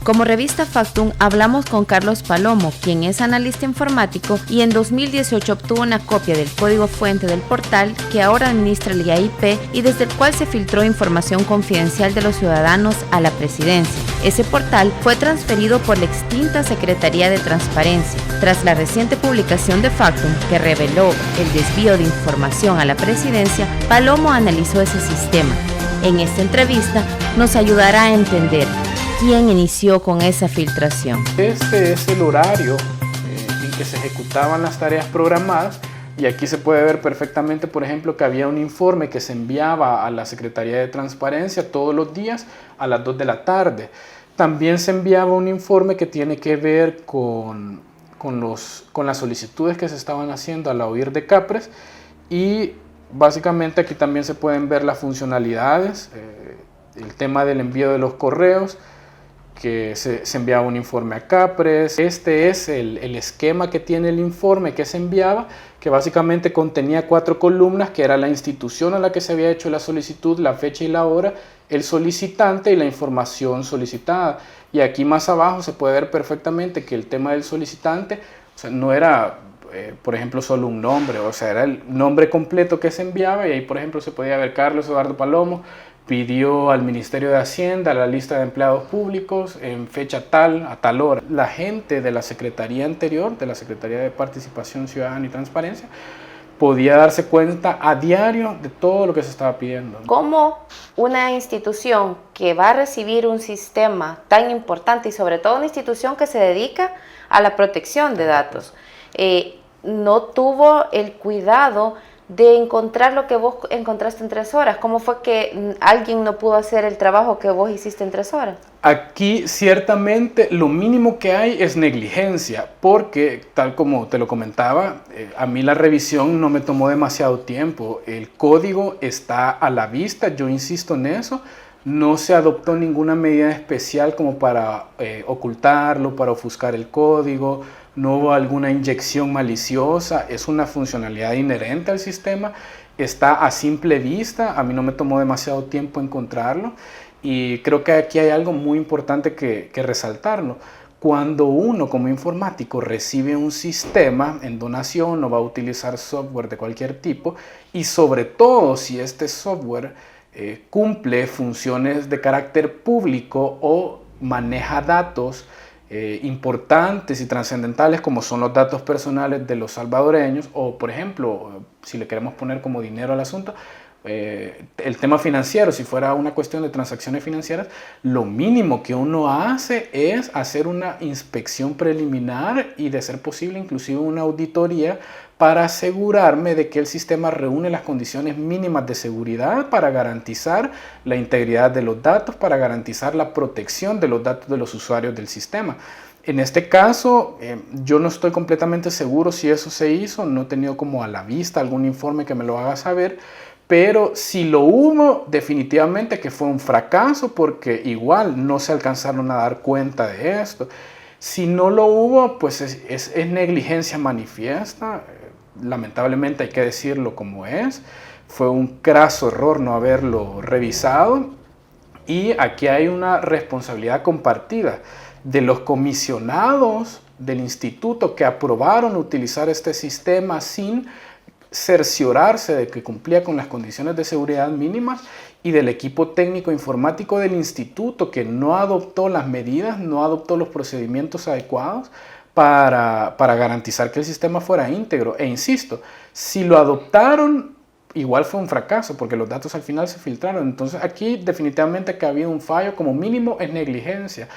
Como revista Factum hablamos con Carlos Palomo, quien es analista informático y en 2018 obtuvo una copia del código fuente del portal que ahora administra el IAIP y desde el cual se filtró información confidencial de los ciudadanos a la presidencia. Ese portal fue transferido por la extinta Secretaría de Transparencia. Tras la reciente publicación de Factum que reveló el desvío de información a la presidencia, Palomo analizó ese sistema. En esta entrevista nos ayudará a entender quién inició con esa filtración. Este es el horario en que se ejecutaban las tareas programadas y aquí se puede ver perfectamente, por ejemplo, que había un informe que se enviaba a la Secretaría de Transparencia todos los días a las 2 de la tarde. También se enviaba un informe que tiene que ver con las solicitudes que se estaban haciendo a la OIR de Capres y básicamente aquí también se pueden ver las funcionalidades, el tema del envío de los correos, que se enviaba un informe a Capres. Este es el esquema que tiene el informe que se enviaba, que básicamente contenía 4 columnas, que era la institución a la que se había hecho la solicitud, la fecha y la hora, el solicitante y la información solicitada. Y aquí más abajo se puede ver perfectamente que el tema del solicitante, o sea, no era, por ejemplo, solo un nombre, o sea, era el nombre completo que se enviaba y ahí, por ejemplo, se podía ver Carlos Eduardo Palomo, pidió al Ministerio de Hacienda la lista de empleados públicos en fecha tal, a tal hora. La gente de la Secretaría anterior, de la Secretaría de Participación Ciudadana y Transparencia, podía darse cuenta a diario de todo lo que se estaba pidiendo. ¿Cómo una institución que va a recibir un sistema tan importante y sobre todo una institución que se dedica a la protección de datos, no tuvo el cuidado de encontrar lo que vos encontraste en 3 horas? ¿Cómo fue que alguien no pudo hacer el trabajo que vos hiciste en 3 horas? Aquí ciertamente lo mínimo que hay es negligencia, porque tal como te lo comentaba, a mí la revisión no me tomó demasiado tiempo. El código está a la vista, yo insisto en eso. No se adoptó ninguna medida especial como para ocultarlo, para ofuscar el código. No hubo alguna inyección maliciosa, es una funcionalidad inherente al sistema, está a simple vista, a mí no me tomó demasiado tiempo encontrarlo y creo que aquí hay algo muy importante que resaltarlo. Cuando uno como informático recibe un sistema en donación no va a utilizar software de cualquier tipo y sobre todo si este software cumple funciones de carácter público o maneja datos importantes y trascendentales como son los datos personales de los salvadoreños o por ejemplo, si le queremos poner como dinero al asunto, el tema financiero, si fuera una cuestión de transacciones financieras, lo mínimo que uno hace es hacer una inspección preliminar y de ser posible inclusive una auditoría para asegurarme de que el sistema reúne las condiciones mínimas de seguridad para garantizar la integridad de los datos, para garantizar la protección de los datos de los usuarios del sistema. En este caso, yo no estoy completamente seguro si eso se hizo, no he tenido como a la vista algún informe que me lo haga saber, pero si lo hubo, definitivamente que fue un fracaso porque igual no se alcanzaron a dar cuenta de esto. Si no lo hubo, pues es negligencia manifiesta, lamentablemente hay que decirlo como es. Fue un craso error no haberlo revisado y aquí hay una responsabilidad compartida de los comisionados del instituto que aprobaron utilizar este sistema sin cerciorarse de que cumplía con las condiciones de seguridad mínimas y del equipo técnico informático del instituto que no adoptó las medidas, no adoptó los procedimientos adecuados para garantizar que el sistema fuera íntegro. E insisto, si lo adoptaron, igual fue un fracaso porque los datos al final se filtraron. Entonces aquí definitivamente que había un fallo, como mínimo es negligencia.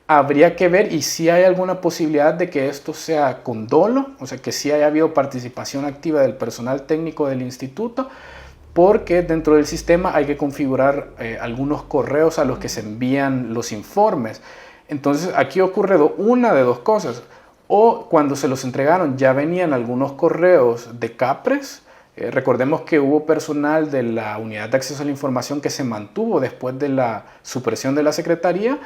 Habría que ver y si hay alguna posibilidad de que esto sea con dolo, o sea que sí haya habido participación activa del personal técnico del instituto, porque dentro del sistema hay que configurar algunos correos a los que se envían los informes. Entonces aquí ocurre una de dos cosas, o cuando se los entregaron ya venían algunos correos de Capres. Recordemos que hubo personal de la Unidad de Acceso a la Información que se mantuvo después de la supresión de la Secretaría,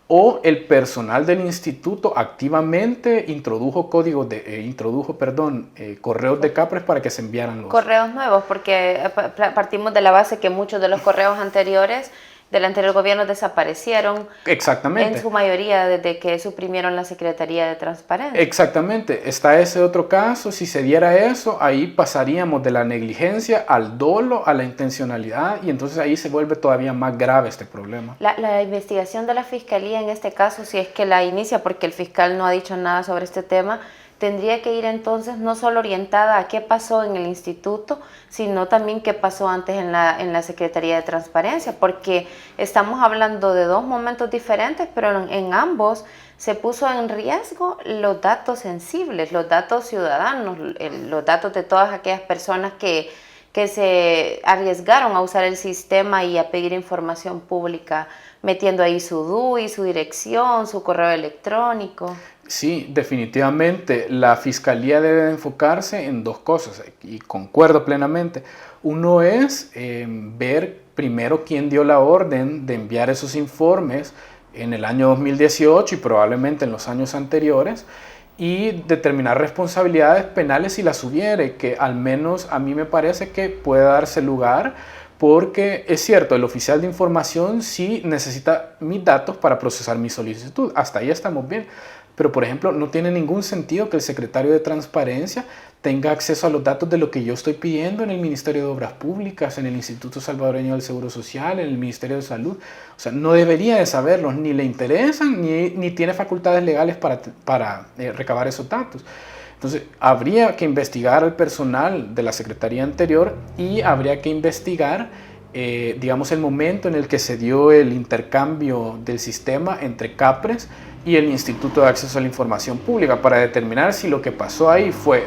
o el personal del instituto activamente introdujo correos de Capres para que se enviaran los correos nuevos, porque partimos de la base que muchos de los correos anteriores del anterior gobierno desaparecieron. Exactamente. En su mayoría desde que suprimieron la Secretaría de Transparencia. Exactamente. Está ese otro caso. Si se diera eso, ahí pasaríamos de la negligencia al dolo, a la intencionalidad, y entonces ahí se vuelve todavía más grave este problema. La investigación de la Fiscalía en este caso, si es que la inicia, porque el fiscal no ha dicho nada sobre este tema, tendría que ir entonces no solo orientada a qué pasó en el instituto, sino también qué pasó antes en la Secretaría de Transparencia, porque estamos hablando de dos momentos diferentes, pero en ambos se puso en riesgo los datos sensibles, los datos ciudadanos, los datos de todas aquellas personas que se arriesgaron a usar el sistema y a pedir información pública, metiendo ahí su DUI, su dirección, su correo electrónico. Sí, definitivamente la Fiscalía debe enfocarse en dos cosas y concuerdo plenamente. Uno es ver primero quién dio la orden de enviar esos informes en el año 2018 y probablemente en los años anteriores, y determinar responsabilidades penales si las hubiere, que al menos a mí me parece que puede darse lugar, porque es cierto, el oficial de información sí necesita mis datos para procesar mi solicitud, hasta ahí estamos bien. Pero, por ejemplo, no tiene ningún sentido que el secretario de Transparencia tenga acceso a los datos de lo que yo estoy pidiendo en el Ministerio de Obras Públicas, en el Instituto Salvadoreño del Seguro Social, en el Ministerio de Salud. O sea, no debería de saberlos, ni le interesan, ni tiene facultades legales para recabar esos datos. Entonces, habría que investigar al personal de la Secretaría anterior y habría que investigar, digamos, el momento en el que se dio el intercambio del sistema entre CAPRES y el Instituto de Acceso a la Información Pública para determinar si lo que pasó ahí fue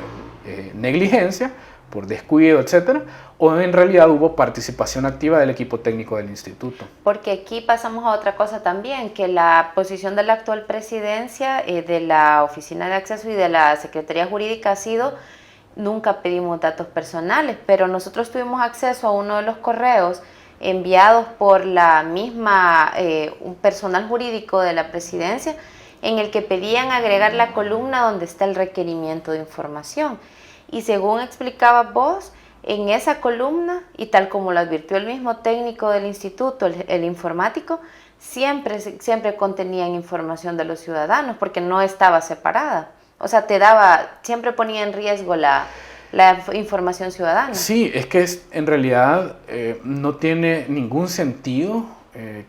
negligencia, por descuido, etcétera, o en realidad hubo participación activa del equipo técnico del instituto. Porque aquí pasamos a otra cosa también, que la posición de la actual presidencia, de la Oficina de Acceso y de la Secretaría Jurídica ha sido: nunca pedimos datos personales, pero nosotros tuvimos acceso a uno de los correos enviados por la misma, un personal jurídico de la presidencia, en el que pedían agregar la columna donde está el requerimiento de información. Y según explicabas vos, en esa columna, y tal como lo advirtió el mismo técnico del instituto, el informático, siempre contenían información de los ciudadanos, porque no estaba separada. O sea, siempre ponía en riesgo la información ciudadana. Sí, es que en realidad no tiene ningún sentido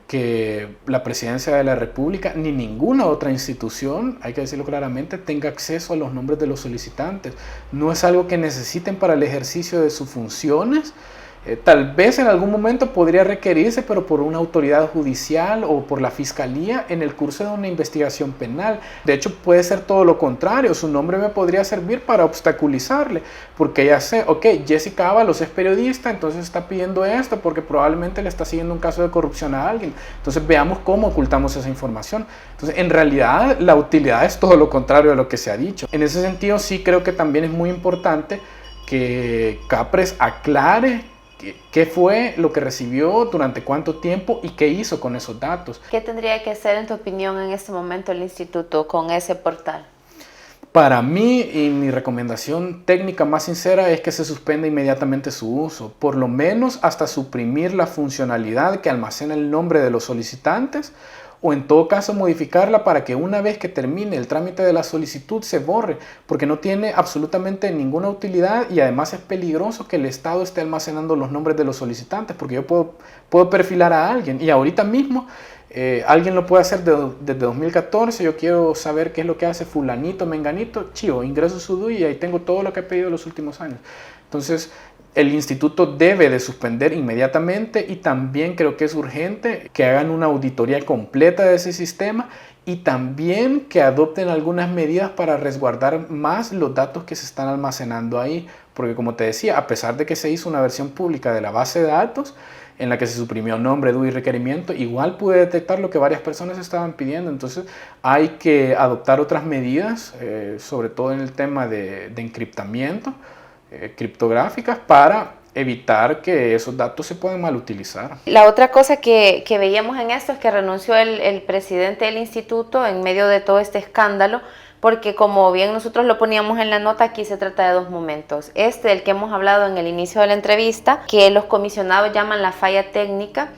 que la Presidencia de la República ni ninguna otra institución, hay que decirlo claramente, tenga acceso a los nombres de los solicitantes. No es algo que necesiten para el ejercicio de sus funciones. Tal vez en algún momento podría requerirse, pero por una autoridad judicial o por la fiscalía en el curso de una investigación penal. De hecho, puede ser todo lo contrario. Su nombre me podría servir para obstaculizarle, porque ya sé, ok, Jessica Ábalos es periodista, entonces está pidiendo esto porque probablemente le está siguiendo un caso de corrupción a alguien. Entonces veamos cómo ocultamos esa información. Entonces, en realidad, la utilidad es todo lo contrario de lo que se ha dicho. En ese sentido, sí creo que también es muy importante que CAPRES aclare qué fue lo que recibió, durante cuánto tiempo y qué hizo con esos datos. ¿Qué tendría que hacer, en tu opinión, en este momento el instituto con ese portal? Para mí, y mi recomendación técnica más sincera, es que se suspenda inmediatamente su uso, por lo menos hasta suprimir la funcionalidad que almacena el nombre de los solicitantes, o en todo caso modificarla para que una vez que termine el trámite de la solicitud se borre, porque no tiene absolutamente ninguna utilidad y además es peligroso que el Estado esté almacenando los nombres de los solicitantes, porque yo puedo perfilar a alguien y ahorita mismo alguien lo puede hacer desde 2014, yo quiero saber qué es lo que hace fulanito, menganito, chivo, ingreso su DUI y ahí tengo todo lo que he pedido en los últimos años. Entonces, el instituto debe de suspender inmediatamente y también creo que es urgente que hagan una auditoría completa de ese sistema y también que adopten algunas medidas para resguardar más los datos que se están almacenando ahí, porque como te decía, a pesar de que se hizo una versión pública de la base de datos en la que se suprimió nombre, DUI y requerimiento, igual pude detectar lo que varias personas estaban pidiendo. Entonces hay que adoptar otras medidas, sobre todo en el tema de encriptamiento, criptográficas, para evitar que esos datos se puedan mal utilizar. La otra cosa que veíamos en esto es que renunció el presidente del instituto en medio de todo este escándalo, porque como bien nosotros lo poníamos en la nota, aquí se trata de dos momentos. Del que hemos hablado en el inicio de la entrevista, que los comisionados llaman la falla técnica,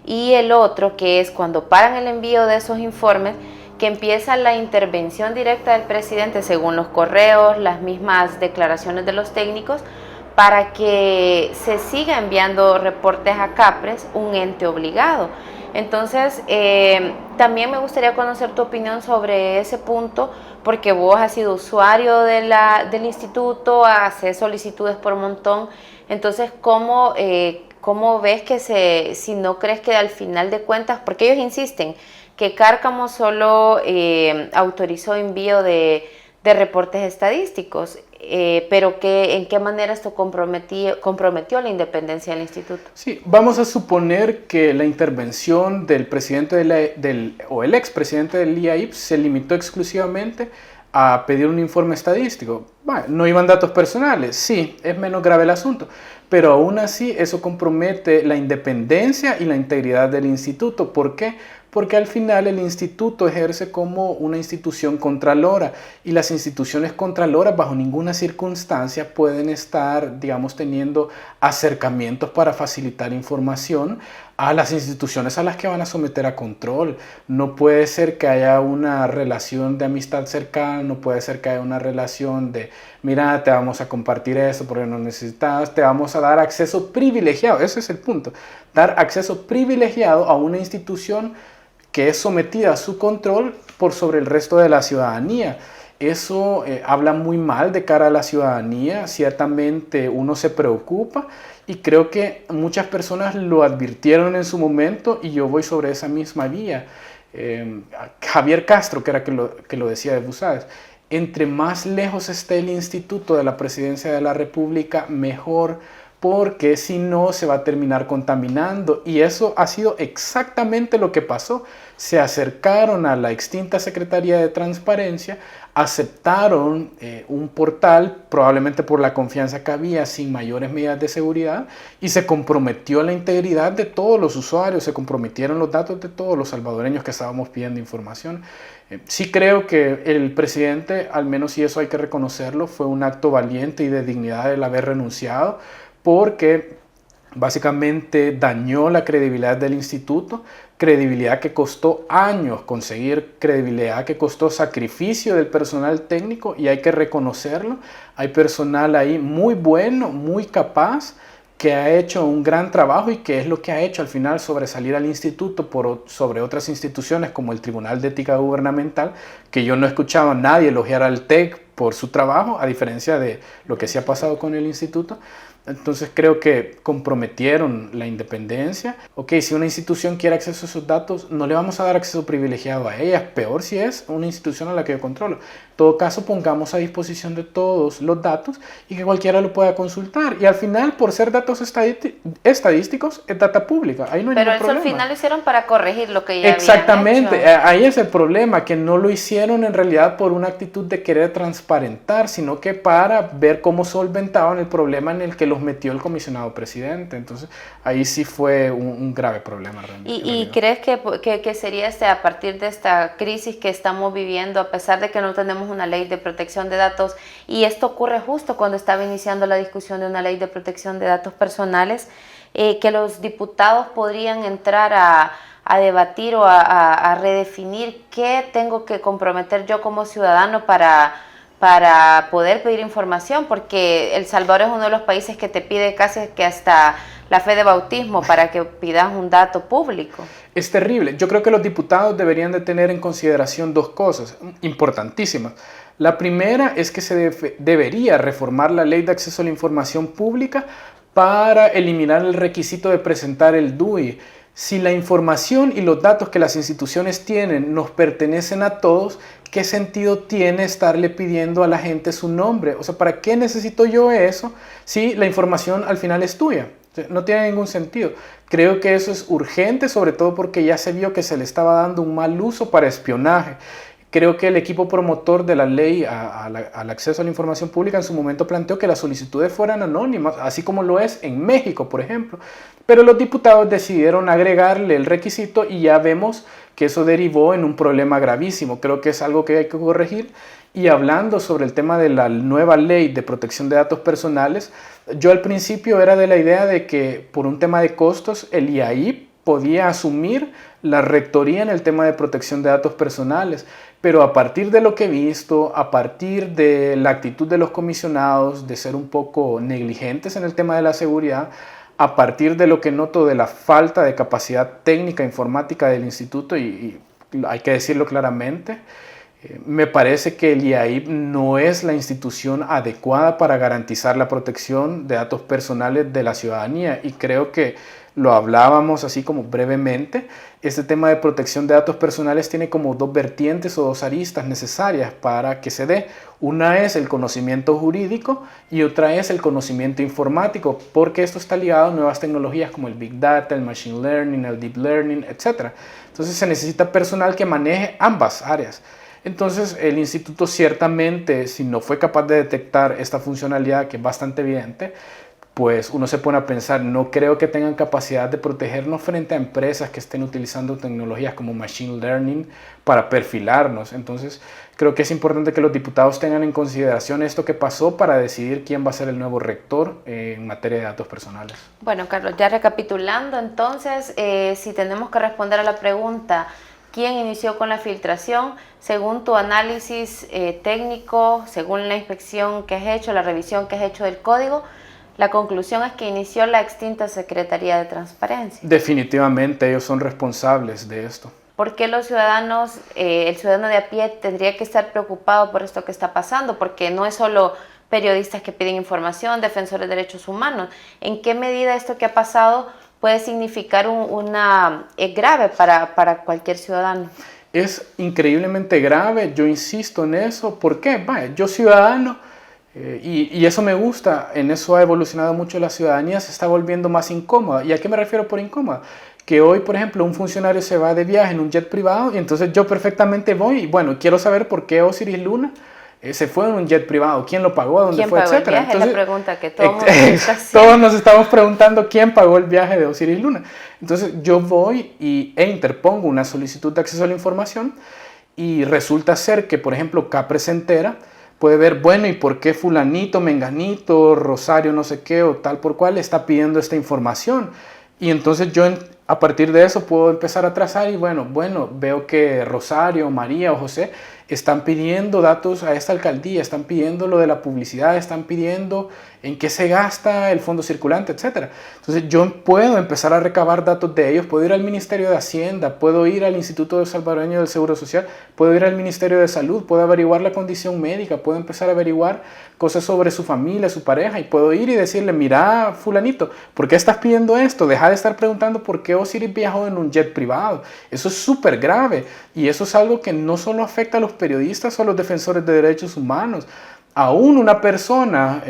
y el otro que es cuando paran el envío de esos informes, que empieza la intervención directa del presidente según los correos, las mismas declaraciones de los técnicos, para que se siga enviando reportes a CAPRES, un ente obligado. Entonces, también me gustaría conocer tu opinión sobre ese punto, porque vos has sido usuario del instituto, haces solicitudes por montón. Entonces, ¿cómo ves que si no crees que al final de cuentas, porque ellos insisten que Cárcamo solo autorizó envío de reportes estadísticos, pero ¿en qué manera esto comprometió la independencia del instituto? Sí, vamos a suponer que la intervención del presidente o el expresidente del IAIP se limitó exclusivamente a pedir un informe estadístico. Bueno, no iban datos personales, sí, es menos grave el asunto, pero aún así eso compromete la independencia y la integridad del instituto. ¿Por qué? Porque al final el instituto ejerce como una institución contralora y las instituciones contraloras bajo ninguna circunstancia pueden estar, digamos, teniendo acercamientos para facilitar información a las instituciones a las que van a someter a control. No puede ser que haya una relación de amistad cercana, no puede ser que haya una relación de, mira, te vamos a compartir eso porque no necesitas, te vamos a dar acceso privilegiado, ese es el punto, dar acceso privilegiado a una institución que es sometida a su control por sobre el resto de la ciudadanía. Eso habla muy mal de cara a la ciudadanía, ciertamente uno se preocupa y creo que muchas personas lo advirtieron en su momento y yo voy sobre esa misma vía. Javier Castro, que era que lo decía de Busades, entre más lejos esté el instituto de la presidencia de la República, mejor, porque si no se va a terminar contaminando y eso ha sido exactamente lo que pasó. Se acercaron a la extinta Secretaría de Transparencia, aceptaron un portal, probablemente por la confianza que había, sin mayores medidas de seguridad, y se comprometió la integridad de todos los usuarios, se comprometieron los datos de todos los salvadoreños que estábamos pidiendo información. Sí creo que el presidente, al menos y eso hay que reconocerlo, fue un acto valiente y de dignidad el haber renunciado, porque básicamente dañó la credibilidad del instituto, credibilidad que costó años conseguir, credibilidad que costó sacrificio del personal técnico y hay que reconocerlo. Hay personal ahí muy bueno, muy capaz, que ha hecho un gran trabajo y que es lo que ha hecho al final sobresalir al instituto sobre otras instituciones como el Tribunal de Ética Gubernamental, que yo no he escuchado a nadie elogiar al TEC por su trabajo, a diferencia de lo que sí ha pasado con el instituto. Entonces creo que comprometieron la independencia. Ok, si una institución quiere acceso a esos datos, no le vamos a dar acceso privilegiado a ella, peor si es una institución a la que yo controlo. En todo caso, pongamos a disposición de todos los datos y que cualquiera lo pueda consultar. Y al final, por ser datos estadísticos, es data pública. Ahí no hay ningún problema. Pero eso al final lo hicieron para corregir lo que ya Exactamente, habían hecho. ahí es el problema, que no lo hicieron en realidad por una actitud de querer transparentar, sino que para ver cómo solventaban el problema en el que los metió el comisionado presidente. Entonces ahí sí fue un grave problema realmente. ¿Y crees que sería a partir de esta crisis que estamos viviendo, a pesar de que no tenemos una ley de protección de datos, y esto ocurre justo cuando estaba iniciando la discusión de una ley de protección de datos personales, que los diputados podrían entrar a debatir o a redefinir qué tengo que comprometer yo como ciudadano para poder pedir información? Porque El Salvador es uno de los países que te pide casi que hasta la fe de bautismo para que pidas un dato público. Es terrible. Yo creo que los diputados deberían de tener en consideración dos cosas importantísimas. La primera es que se debería reformar la Ley de Acceso a la Información Pública para eliminar el requisito de presentar el DUI. Si la información y los datos que las instituciones tienen nos pertenecen a todos, ¿qué sentido tiene estarle pidiendo a la gente su nombre? O sea, ¿para qué necesito yo eso si la información al final es tuya? No tiene ningún sentido. Creo que eso es urgente, sobre todo porque ya se vio que se le estaba dando un mal uso para espionaje. Creo que el equipo promotor de la ley al acceso a la información pública en su momento planteó que las solicitudes fueran anónimas, así como lo es en México, por ejemplo. Pero los diputados decidieron agregarle el requisito y ya vemos que eso derivó en un problema gravísimo. Creo que es algo que hay que corregir. Y hablando sobre el tema de la nueva ley de protección de datos personales, yo al principio era de la idea de que por un tema de costos el IAIP podía asumir la rectoría en el tema de protección de datos personales, pero a partir de lo que he visto, a partir de la actitud de los comisionados de ser un poco negligentes en el tema de la seguridad, a partir de lo que noto de la falta de capacidad técnica informática del instituto, y hay que decirlo claramente, me parece que el IAIP no es la institución adecuada para garantizar la protección de datos personales de la ciudadanía, y creo que lo hablábamos así como brevemente. Este tema de protección de datos personales tiene como dos vertientes o dos aristas necesarias para que se dé. Una es el conocimiento jurídico y otra es el conocimiento informático, porque esto está ligado a nuevas tecnologías como el Big Data, el Machine Learning, el Deep Learning, etc. Entonces se necesita personal que maneje ambas áreas. Entonces el instituto ciertamente, si no fue capaz de detectar esta funcionalidad que es bastante evidente, pues uno se pone a pensar, no creo que tengan capacidad de protegernos frente a empresas que estén utilizando tecnologías como Machine Learning para perfilarnos. Entonces creo que es importante que los diputados tengan en consideración esto que pasó para decidir quién va a ser el nuevo rector en materia de datos personales. Bueno, Carlos, ya recapitulando entonces, si tenemos que responder a la pregunta, ¿quién inició con la filtración? Según tu análisis técnico, según la inspección que has hecho, la revisión que has hecho del código, la conclusión es que inició la extinta Secretaría de Transparencia. Definitivamente ellos son responsables de esto. ¿Por qué los ciudadanos, el ciudadano de a pie tendría que estar preocupado por esto que está pasando? Porque no es solo periodistas que piden información, defensores de derechos humanos. ¿En qué medida esto que ha pasado puede significar es grave para cualquier ciudadano? Es increíblemente grave, yo insisto en eso. ¿Por qué? Vaya, yo ciudadano, y eso me gusta, en eso ha evolucionado mucho la ciudadanía, se está volviendo más incómoda. ¿Y a qué me refiero por incómoda? Que hoy, por ejemplo, un funcionario se va de viaje en un jet privado y entonces yo perfectamente voy y bueno, quiero saber por qué Osiris Luna se fue en un jet privado, quién lo pagó, dónde fue, etcétera. ¿Quién pagó el viaje? Entonces, la pregunta que todos nos estamos preguntando quién pagó el viaje de Osiris Luna. Entonces yo voy e interpongo una solicitud de acceso a la información y resulta ser que, por ejemplo, Capre se entera, puede ver, bueno, ¿y por qué fulanito, menganito, Rosario, no sé qué, o tal por cual está pidiendo esta información? Y entonces yo a partir de eso puedo empezar a trazar y bueno, veo que Rosario, María o José están pidiendo datos a esta alcaldía, están pidiendo lo de la publicidad, están pidiendo en qué se gasta el fondo circulante, etc. Entonces yo puedo empezar a recabar datos de ellos, puedo ir al Ministerio de Hacienda, puedo ir al Instituto Salvadoreño del Seguro Social, puedo ir al Ministerio de Salud, puedo averiguar la condición médica, puedo empezar a averiguar cosas sobre su familia, su pareja, y puedo ir y decirle, mira, fulanito, ¿por qué estás pidiendo esto? Deja de estar preguntando por qué Osiris viajó en un jet privado. Eso es súper grave, y eso es algo que no solo afecta a los periodistas o a los defensores de derechos humanos. Aún una persona,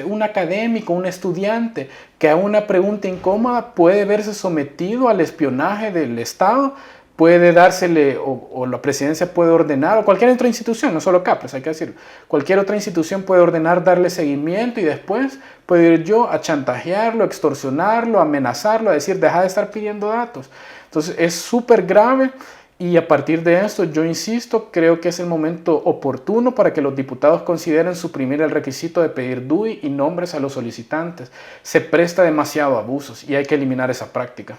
un académico, un estudiante, que a una pregunta incómoda puede verse sometido al espionaje del Estado, puede dársele, o la presidencia puede ordenar, o cualquier otra institución, no solo CAPRES, hay que decirlo, cualquier otra institución puede ordenar darle seguimiento y después puedo ir yo a chantajearlo, a extorsionarlo, a amenazarlo, a decir, deja de estar pidiendo datos. Entonces es súper grave. Y a partir de esto, yo insisto, creo que es el momento oportuno para que los diputados consideren suprimir el requisito de pedir DUI y nombres a los solicitantes. Se presta demasiado a abusos y hay que eliminar esa práctica.